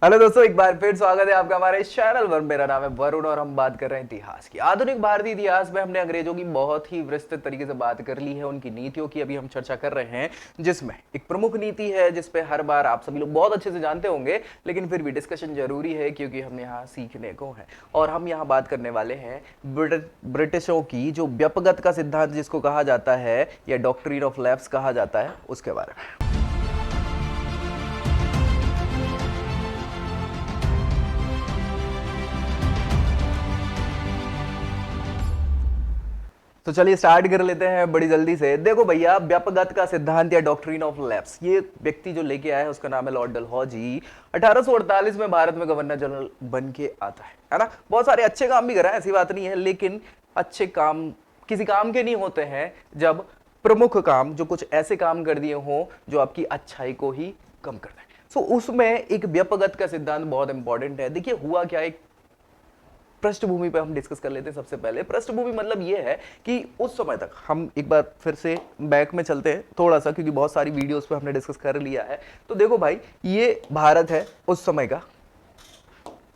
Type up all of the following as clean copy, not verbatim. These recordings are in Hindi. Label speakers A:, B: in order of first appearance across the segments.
A: हेलो दोस्तों, एक बार फिर स्वागत है आपका हमारे इस चैनल पर। मेरा नाम है वरुण और हम बात कर रहे हैं इतिहास की। आधुनिक भारतीय इतिहास में हमने अंग्रेजों की बहुत ही विस्तृत तरीके से बात कर ली है। उनकी नीतियों की अभी हम चर्चा कर रहे हैं, जिसमें एक प्रमुख नीति है जिसपे हर बार आप सभी लोग बहुत अच्छे से जानते होंगे, लेकिन फिर भी डिस्कशन जरूरी है क्योंकि हम यहाँ सीखने को है। और हम यहाँ बात करने वाले हैं ब्रिटिशों की जो व्यपगत का सिद्धांत जिसको कहा जाता है या डॉक्ट्रिन ऑफ लैप्स कहा जाता है, उसके बारे में। तो चलिए स्टार्ट कर लेते हैं बड़ी जल्दी से। देखो भैया, व्यपगत का सिद्धांत या डॉक्ट्रिन ऑफ लैप्स, ये व्यक्ति जो लेके आया है उसका नाम है लॉर्ड डलहौजी। 1848 में भारत में गवर्नर जनरल बन के आता है ना। बहुत सारे अच्छे काम भी करा है, ऐसी बात नहीं है, लेकिन अच्छे काम किसी काम के नहीं होते हैं जब प्रमुख काम जो कुछ ऐसे काम कर दिए हों जो आपकी अच्छाई को ही कम कर दें। सो उसमें एक व्यपगत का सिद्धांत बहुत इंपॉर्टेंट है। देखिए हुआ क्या, एक पृष्ठभूमि पे हम डिस्कस कर लेते हैं। सबसे पहले पृष्ठभूमि मतलब ये है कि उस समय तक हम एक बार फिर से बैक में चलते हैं थोड़ा सा, क्योंकि बहुत सारी वीडियोस पे हमने डिस्कस कर लिया है। तो देखो भाई, ये भारत है उस समय का,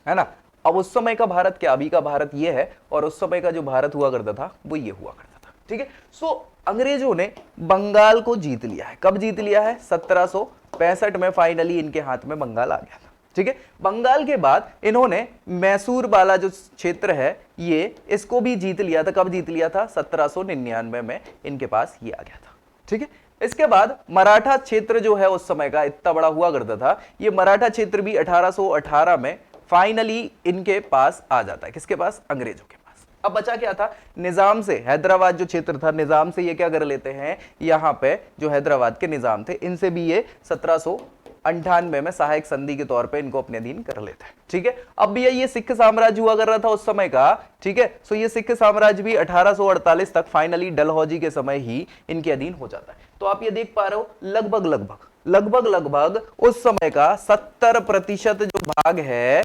A: है ना। अब उस समय का भारत क्या, अभी का भारत ये है, और उस समय का जो भारत हुआ करता था वो ये हुआ करता था, ठीक है। सो अंग्रेजों ने बंगाल को जीत लिया है। कब जीत लिया है? 1765 में फाइनली इनके हाथ में बंगाल आ गया था, ठीक है। बंगाल के बाद इन्होंने मैसूर वाला जो क्षेत्र है ये, इसको भी जीत लिया था। कब जीत लिया था? 1799 में इनके पास ये आ गया था, ठीक है। इसके बाद मराठा क्षेत्र जो है उस समय का इतना बड़ा हुआ करता था, ये मराठा क्षेत्र भी 1818 में फाइनली इनके पास आ जाता है। किसके पास? अंग्रेजों के पास। अब बचा क्या था? निजाम से, हैदराबाद जो क्षेत्र था, निजाम से ये क्या कर लेते हैं, यहां पे जो हैदराबाद के निजाम थे इनसे भी ये 1798 में सहायक संधि के तौर पे इनको अपने अधीन कर लेते हैं, ठीक है। अब भी ये सिख साम्राज्य हुआ कर रहा था उस समय का, ठीक है। सो ये सिख साम्राज्य भी 1848 तक फाइनली डलहौजी के समय ही इनके अधीन हो जाता है। तो आप ये देख पा रहे हो लगभग उस समय का 70% जो भाग है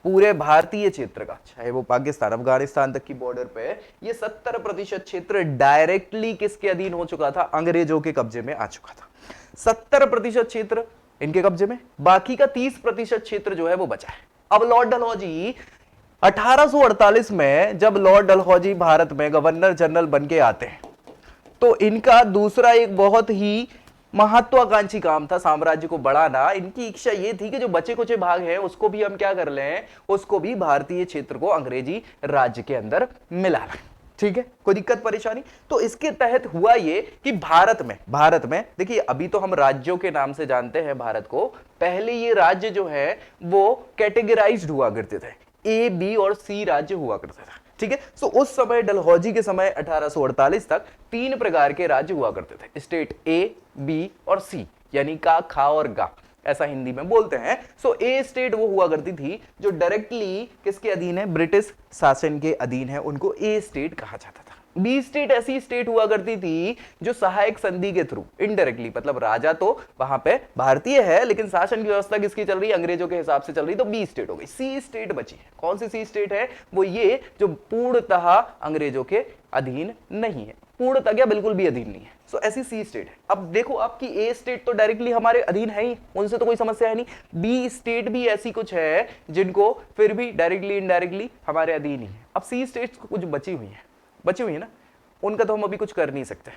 A: पूरे भारतीय क्षेत्र का, चाहे वो पाकिस्तान अफगानिस्तान तक की बॉर्डर पे, ये 70% क्षेत्र डायरेक्टली किसके अधीन हो चुका था? अंग्रेजों के कब्जे में आ चुका था। 70% क्षेत्र इनके कब्जे में, बाकी का 30% क्षेत्र जो है वो बचा है। अब लॉर्ड डलहौजी 1848 में जब लॉर्ड डलहौजी भारत में गवर्नर जनरल बन के आते हैं, तो इनका दूसरा एक बहुत ही महत्वाकांक्षी काम था साम्राज्य को बढ़ाना। इनकी इच्छा ये थी कि जो बचे कुचे भाग हैं उसको भी हम क्या कर लें, उसको भी भारतीय क्षेत्र को अंग्रेजी राज्य के अंदर मिला लें, ठीक है। कोई दिक्कत परेशानी? तो इसके तहत हुआ ये कि भारत में देखिए, अभी तो हम राज्यों के नाम से जानते हैं भारत को, पहले ये राज्य जो है वो कैटेगराइज्ड हुआ करते थे, ए, बी और सी राज्य हुआ करते थे, ठीक है। सो उस समय डलहौजी के समय 1848 तक 3 प्रकार के राज्य हुआ करते थे, स्टेट ए, बी और सी, यानी का, खा और गा, ऐसा हिंदी में बोलते हैं। सो ए स्टेट वो हुआ करती थी जो डायरेक्टली किसके अधीन है? ब्रिटिश शासन के अधीन है, उनको ए स्टेट कहा जाता था। बी स्टेट ऐसी स्टेट हुआ करती थी जो सहायक संधि के थ्रू इनडायरेक्टली, मतलब राजा तो वहां पे भारतीय है लेकिन शासन की व्यवस्था किसकी चल रही है? अंग्रेजों के हिसाब से चल रही, तो बी स्टेट हो गई। सी स्टेट बची है। कौन सी सी स्टेट है? वो ये जो पूर्णतः अंग्रेजों के अधीन नहीं है, पूर्णतः क्या, बिल्कुल भी अधीन नहीं है। सो ऐसी सी स्टेट है। अब देखो, आपकी ए स्टेट तो डायरेक्टली हमारे अधीन है ही, उनसे तो कोई समस्या है नहीं। बी स्टेट भी ऐसी कुछ है जिनको फिर भी डायरेक्टली इनडायरेक्टली हमारे अधीन ही है। अब सी स्टेट्स कुछ बची हुई है ना, उनका तो हम अभी कुछ कर नहीं सकते,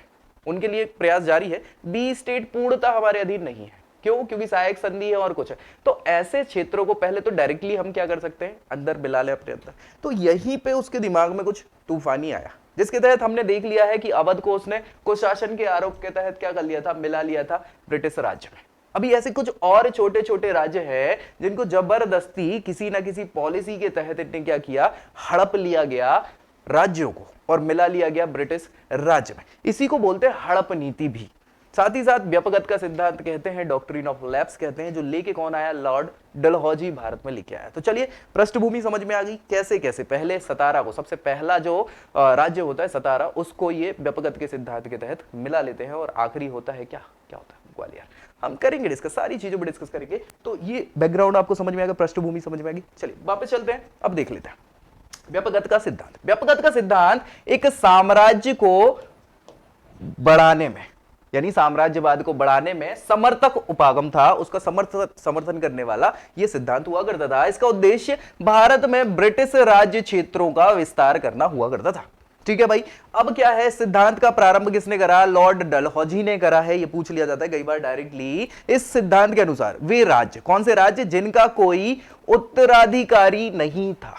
A: उनके लिए प्रयास जारी है। बी स्टेट पूर्णतः हमारे अधीन नहीं है। क्यों? क्योंकि सहायक संधि है और कुछ है। तो ऐसे क्षेत्रों को पहले तो डायरेक्टली हम क्या कर सकते हैं? अंदर मिला ले अपने अंदर। तो यहीं पे उसके दिमाग में कुछ तूफानी आया, जिसके तहत हमने देख लिया है कि अवध को उसने कुशासन के आरोप के तहत क्या कर लिया था? मिला लिया था ब्रिटिश राज्य में। अभी ऐसे कुछ और छोटे छोटे राज्य हैं जिनको जबरदस्ती किसी ना किसी पॉलिसी के तहत इन्हें क्या किया? हड़प लिया गया राज्यों को और मिला लिया गया ब्रिटिश राज्य में। इसी को बोलते हैं हड़प नीति भी। साथ ही साथ व्यपगत का सिद्धांत कहते हैं, डॉक्ट्रिन ऑफ लैप्स कहते हैं, जो लेके कौन आया? लॉर्ड डलहौजी भारत में लेके आया। तो चलिए पृष्ठभूमि समझ में आ गई कैसे कैसे। पहले सतारा को, सबसे पहला जो राज्य होता है सतारा, उसको ये व्यपगत के सिद्धांत के तहत मिला लेते हैं। और आखिरी होता है क्या होता है? ग्वालियर। हम करेंगे डिस्कस, सारी चीजों पर डिस्कस करेंगे। तो ये बैकग्राउंड आपको समझ में आएगा, पृष्ठभूमि समझ में आएगी। चलिए वापस चलते हैं, अब देख लेते हैं व्यपगत का सिद्धांत एक साम्राज्य को बढ़ाने में, यानी साम्राज्यवाद को बढ़ाने में समर्थक उपागम था, उसका समर्थन करने वाला यह सिद्धांत हुआ करता था। इसका उद्देश्य भारत में ब्रिटिश राज्य क्षेत्रों का विस्तार करना हुआ करता था। ठीक है भाई, अब क्या है, सिद्धांत का प्रारंभ किसने करा? लॉर्ड डलहौजी ने करा है। ये पूछ लिया जाता है कई बार डायरेक्टली। इस सिद्धांत के अनुसार वे राज्य, कौन से राज्य? जिनका कोई उत्तराधिकारी नहीं था।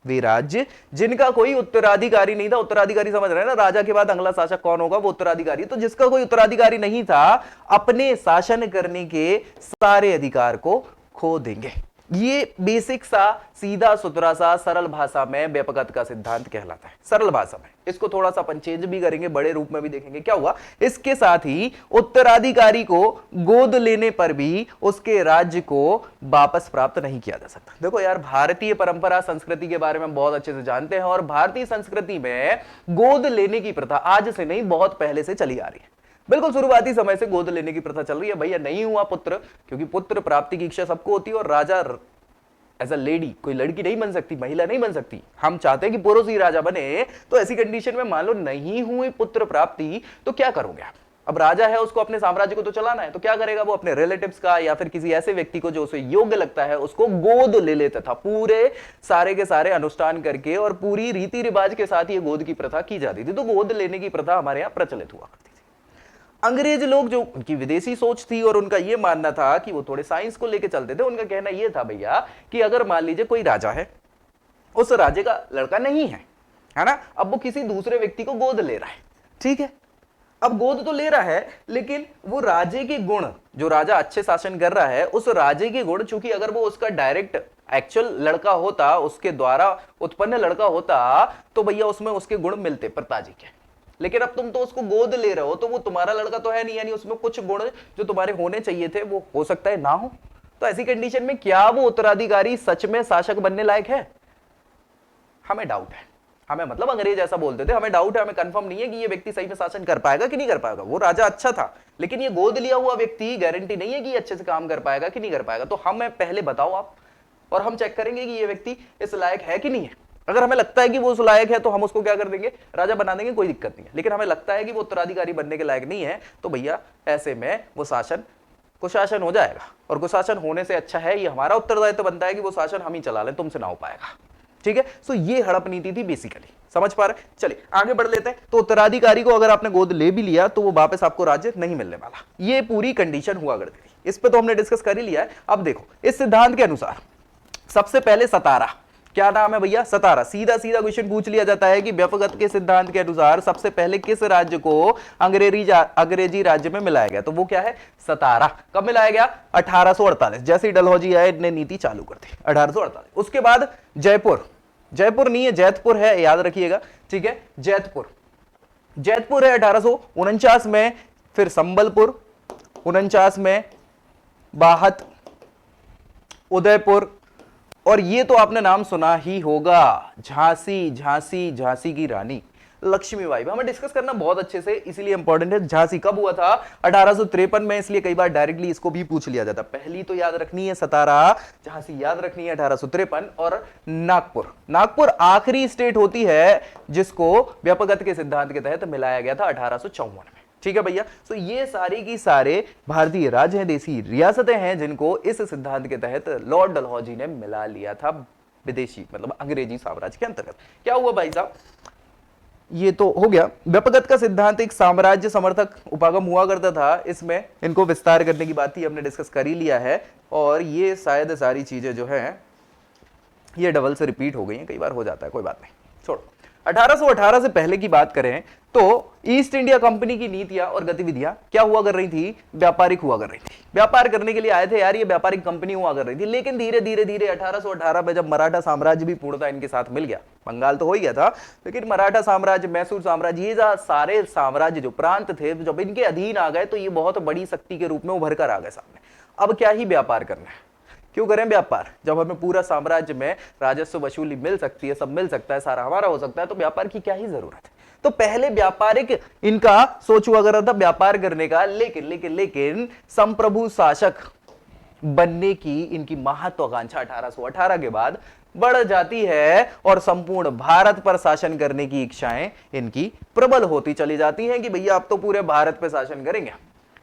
A: वे राज्य जिनका कोई उत्तराधिकारी नहीं था। उत्तराधिकारी समझ रहे हैं ना, राजा के बाद अगला शासक कौन होगा? वो उत्तराधिकारी। तो जिसका कोई उत्तराधिकारी नहीं था, अपने शासन करने के सारे अधिकार को खो देंगे। ये बेसिक सा, सीधा सुथरा सा, सरल भाषा में व्यापकता का सिद्धांत कहलाता है। सरल भाषा में इसको थोड़ा सा अपन चेंज भी करेंगे, बड़े रूप में भी देखेंगे क्या हुआ। इसके साथ ही उत्तराधिकारी को गोद लेने पर भी उसके राज्य को वापस प्राप्त नहीं किया जा सकता। देखो यार, भारतीय परंपरा संस्कृति के बारे में बहुत अच्छे से जानते हैं, और भारतीय संस्कृति में गोद लेने की प्रथा आज से नहीं, बहुत पहले से चली आ रही है। बिल्कुल शुरुआती समय से गोद लेने की प्रथा चल रही है। भैया नहीं हुआ पुत्र, क्योंकि पुत्र प्राप्ति की इच्छा सबको होती है, और राजा एज अ लेडी, कोई लड़की नहीं बन सकती, महिला नहीं बन सकती। हम चाहते हैं कि पुरुष ही राजा बने। तो ऐसी कंडीशन में मान लो नहीं हुई पुत्र प्राप्ति, तो क्या करोगे आप? अब राजा है, उसको अपने साम्राज्य को तो चलाना है, तो क्या करेगा? वो अपने रिलेटिव्स का या फिर किसी ऐसे व्यक्ति को जो उसे योग्य लगता है उसको गोद ले लेता था। पूरे सारे के सारे अनुष्ठान करके और पूरी रीति रिवाज के साथ ये गोद की प्रथा की जाती थी। तो गोद लेने की प्रथा हमारे यहाँ प्रचलित हुआ करती थी। अंग्रेज लोग, जो उनकी विदेशी सोच थी और उनका यह मानना था कि वो थोड़े साइंस को लेके चलते थे, उनका कहना यह था भैया कि अगर मान लीजिए कोई राजा है, उस राजे का लड़का नहीं है ना, अब वो किसी दूसरे व्यक्ति को गोद ले रहा है। ठीक है, अब गोद तो ले रहा है, लेकिन वो राजे के गुण, जो राजा अच्छे शासन कर रहा है, उस राजे के गुण, चूंकि अगर वो उसका डायरेक्ट एक्चुअल लड़का होता, उसके द्वारा उत्पन्न लड़का होता, तो भैया उसमें उसके गुण मिलते पिताजी के। लेकिन अब तुम तो उसको गोद ले रहे हो, तो वो तुम्हारा लड़का तो है नहीं, यानी उसमें कुछ गुण जो तुम्हारे होने चाहिए थे वो हो सकता है ना हो। तो ऐसी कंडीशन में क्या वो उत्तराधिकारी सच में शासक बनने लायक है? हमें डाउट है। हमें, मतलब अंग्रेज ऐसा बोलते थे, हमें डाउट है, हमें कंफर्म नहीं है कि ये व्यक्ति सही में शासन कर पाएगा कि नहीं कर पाएगा। वो राजा अच्छा था, लेकिन ये गोद लिया हुआ व्यक्ति गारंटी नहीं है कि ये अच्छे से काम कर पाएगा कि नहीं कर पाएगा। तो हमें पहले बताओ आप, और हम चेक करेंगे कि ये व्यक्ति इस लायक है कि नहीं है। अगर हमें लगता है कि वो उस लायक है, तो हम उसको क्या कर देंगे? राजा बना देंगे, कोई दिक्कत नहीं है। लेकिन हमें लगता है कि वो उत्तराधिकारी बनने के लायक नहीं है, तो भैया ऐसे में वो शासन कुशासन हो जाएगा। और कुशासन होने से अच्छा है, ये हमारा उत्तरदायित्व बनता है कि वो शासन हम ही चला लें, तुमसे ना हो पाएगा। ठीक है, सो ये हड़प नीति थी बेसिकली। समझ पा रहे? चलिए आगे बढ़ लेते हैं। तो उत्तराधिकारी को अगर आपने गोद ले भी लिया, तो वो वापस आपको राज्य नहीं मिलने वाला। ये पूरी कंडीशन हुआ करती थी। इस पे तो हमने डिस्कस कर ही लिया है। अब देखो, इस सिद्धांत के अनुसार सबसे पहले सतारा, क्या नाम है भैया? सतारा। सीधा सीधा क्वेश्चन पूछ लिया जाता है कि व्यापकता के सिद्धांत के अनुसार सबसे पहले किस राज्य को अंग्रेजी राज्य में मिलाया गया? तो वो क्या है? सतारा। कब मिलाया गया? 1848। जैसे ही डलहौजी आए, ने नीति चालू कर दी 1848। उसके बाद जयपुर, जयपुर नहीं है, जैतपुर है, याद रखिएगा। ठीक है, जैतपुर, जैतपुर है 1849 में। फिर संबलपुर 49 में, बाहत, उदयपुर, और ये तो आपने नाम सुना ही होगा, झांसी। झांसी, झांसी की रानी लक्ष्मीबाई। हमें डिस्कस करना बहुत अच्छे से, इसीलिए इंपॉर्टेंट है। झांसी कब हुआ था? 1853 में। इसलिए कई बार डायरेक्टली इसको भी पूछ लिया जाता। पहली तो याद रखनी है सतारा, झांसी याद रखनी है 1853, और नागपुर। नागपुर आखिरी स्टेट होती है जिसको व्यापकता के सिद्धांत के तहत मिलाया गया था 1854 में। ठीक है भैया, तो ये सारी की सारे भारतीय राज्य हैं, देसी रियासतें हैं, जिनको इस सिद्धांत के तहत लॉर्ड डलहौजी ने मिला लिया था विदेशी, मतलब अंग्रेजी साम्राज्य के अंतर्गत। क्या हुआ भाई साहब? ये तो हो गया। व्यापकता का सिद्धांत एक साम्राज्य समर्थक उपागम हुआ करता था। इसमें इनको विस्तार करने की बात ही हमने डिस्कस कर ही लिया है, और ये शायद सारी चीजें जो है ये डबल से रिपीट हो गई हैं, कई बार हो जाता है, कोई बात नहीं, छोड़ो। 1818 से पहले की बात करें तो ईस्ट इंडिया कंपनी की नीतियां और गतिविधियां क्या हुआ कर रही थी? व्यापारिक हुआ कर रही थी। व्यापार करने के लिए आए थे यार, ये व्यापारिक कंपनी हुआ कर रही थी। लेकिन धीरे धीरे धीरे 1818 में जब मराठा साम्राज्य भी पूर्णतः इनके साथ मिल गया, बंगाल तो हो ही गया था, लेकिन मराठा साम्राज्य, मैसूर साम्राज्य, ये सारे साम्राज्य जो प्रांत थे, जब इनके अधीन आ गए, तो ये बहुत बड़ी शक्ति के रूप में उभर कर आ गए सामने। अब क्या ही व्यापार करना है? क्यों करें व्यापार? जब हमें पूरा साम्राज्य में राजस्व वसूली मिल सकती है, सब मिल सकता है, सारा हमारा हो सकता है, तो व्यापार की क्या ही जरूरत है? तो पहले व्यापारिक इनका सोच हुआ कर रहा था व्यापार करने का। लेकिन संप्रभु शासक बनने की इनकी महत्वाकांक्षा 1818 के बाद बढ़ जाती है और संपूर्ण भारत पर शासन करने की इच्छाएं इनकी प्रबल होती चली जाती हैं कि भैया अब तो पूरे भारत पर शासन करेंगे।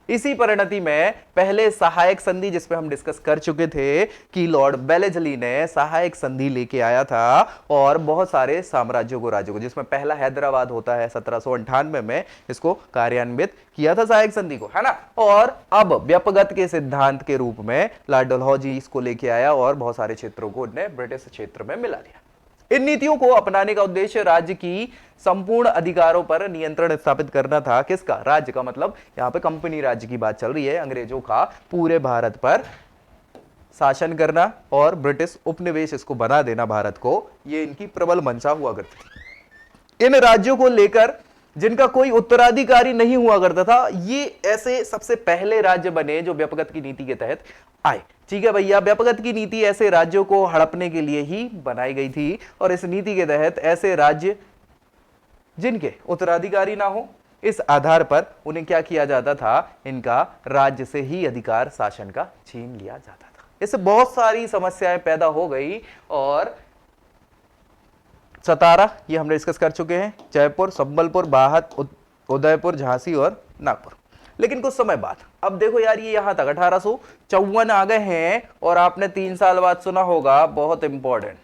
A: इसी परिणति में पहले सहायक संधि, जिसपे हम डिस्कस कर चुके थे कि लॉर्ड बेलेजली ने सहायक संधि लेके आया था और बहुत सारे साम्राज्यों को, राज्यों को, जिसमें पहला हैदराबाद होता है 1798 में इसको कार्यान्वित किया था सहायक संधि को, है ना। और अब व्यापगत के सिद्धांत के रूप में लॉर्ड डलहौजी इसको लेके आया और बहुत सारे क्षेत्रों को उन्हें ब्रिटिश क्षेत्र में मिला दिया। इन नीतियों को अपनाने का उद्देश्य राज्य की संपूर्ण अधिकारों पर नियंत्रण स्थापित करना था। किसका? राज्य का, मतलब यहां पे कंपनी राज्य की बात चल रही है, अंग्रेजों का पूरे भारत पर शासन करना और ब्रिटिश उपनिवेश इसको बना देना भारत को, ये इनकी प्रबल मंशा हुआ करती थी। इन राज्यों को लेकर जिनका कोई उत्तराधिकारी नहीं हुआ करता था, ये ऐसे सबसे पहले राज्य बने जो व्यापगत की नीति के तहत आए। ठीक है भैया, व्यापगत की नीति ऐसे राज्यों को हड़पने के लिए ही बनाई गई थी और इस नीति के तहत ऐसे राज्य जिनके उत्तराधिकारी ना हो, इस आधार पर उन्हें क्या किया जाता था, इनका राज्य से ही अधिकार शासन का छीन लिया जाता था। इससे बहुत सारी समस्याएं पैदा हो गई और 17 ये हमने डिस्कस कर चुके हैं, जयपुर, संबलपुर, बाहत, उदयपुर, झांसी और नागपुर। लेकिन कुछ समय बाद, अब देखो यार, ये यहां तक 1854 आ गए हैं और आपने 3 साल बाद सुना होगा, बहुत इंपॉर्टेंट,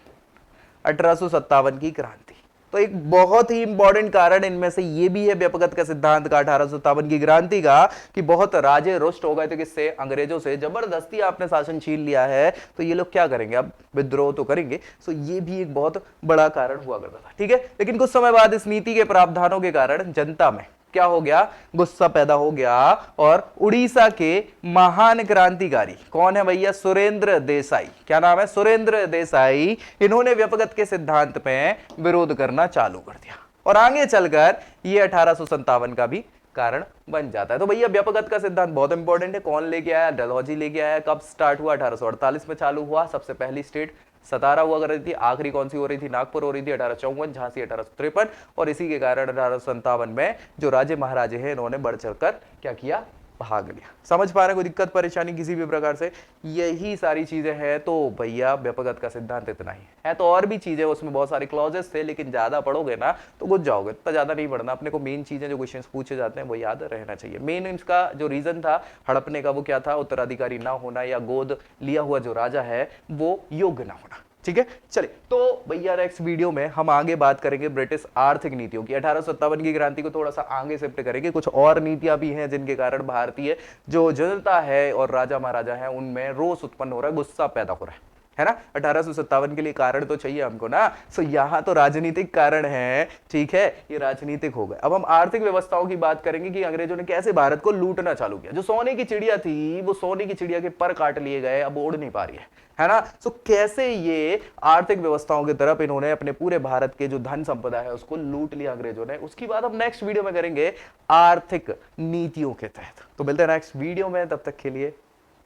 A: 1857 की क्रांति। तो एक बहुत ही इंपॉर्टेंट कारण इनमें से ये भी है व्यापगत का सिद्धांत का, 1857 की क्रांति का, कि बहुत राजे रुष्ट हो गए थे किससे? अंग्रेजों से। जबरदस्ती आपने शासन छीन लिया है तो ये लोग क्या करेंगे, अब विद्रोह तो करेंगे। सो ये भी एक बहुत बड़ा कारण हुआ करता था। ठीक है, लेकिन कुछ समय बाद इस नीति के प्रावधानों के कारण जनता में क्या हो गया, गुस्सा पैदा हो गया और उड़ीसा के महान क्रांतिकारी, कौन है भैया? सुरेंद्र देसाई। क्या नाम है? सुरेंद्र देसाई। इन्होंने व्यापगत के सिद्धांत पे विरोध करना चालू कर दिया और आगे चलकर ये 1857 का भी कारण बन जाता है। तो भैया व्यापगत का सिद्धांत बहुत इंपॉर्टेंट है। कौन लेके आया? डलहौजी लेके आया। कब स्टार्ट हुआ? 1848 में चालू हुआ। सबसे पहली स्टेट सतारा हुआ कर रही थी, आखिरी कौन सी हो रही थी? नागपुर हो रही थी 1854, झांसी 1853। और इसी के कारण 1857 में जो राजे महाराजे हैं, इन्होंने बढ़ चढ़कर क्या किया? भाग लिया। समझ पा रहे? कोई दिक्कत परेशानी किसी भी प्रकार से? यही सारी चीजें हैं। तो भैया व्यापगत का सिद्धांत इतना ही है। तो और भी चीजें, उसमें बहुत सारे क्लॉजेस थे, लेकिन ज्यादा पढ़ोगे ना तो गुज जाओगे। इतना ज्यादा नहीं पढ़ना, अपने को मेन चीजें जो क्वेश्चंस पूछे जाते हैं वो याद रहना चाहिए। मेन इसका जो रीजन था हड़पने का, वो क्या था? उत्तराधिकारी ना होना या गोद लिया हुआ जो राजा है वो योग्य ना होना। ठीक है, चलिए। तो भैया नेक्स्ट वीडियो में हम आगे बात करेंगे ब्रिटिश आर्थिक नीतियों की। 1857 की क्रांति को थोड़ा सा आगे शिफ्ट करेंगे। कुछ और नीतियां भी हैं जिनके कारण भारतीय जो जनता है और राजा महाराजा है उनमें रोष उत्पन्न हो रहा है, गुस्सा पैदा हो रहा है ना। 1857 के लिए कारण तो चाहिए हमको ना। सो यहाँ तो राजनीतिक कारण है। ठीक है, ये राजनीतिक हो गए। अब हम आर्थिक व्यवस्थाओं की बात करेंगे कि अंग्रेजों ने कैसे भारत को लूटना चालू किया। जो सोने की चिड़िया थी, वो सोने की चिड़िया के पर काट लिए गए, अब उड़ नहीं पा रही है ना। सो कैसे ये आर्थिक व्यवस्थाओं की तरफ इन्होंने अपने पूरे भारत के जो धन संपदा है उसको लूट लिया अंग्रेजों ने, उसकी बात हम नेक्स्ट वीडियो में करेंगे आर्थिक नीतियों के तहत। तो मिलते हैं नेक्स्ट वीडियो में, तब तक के लिए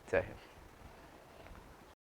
A: जय हिंद।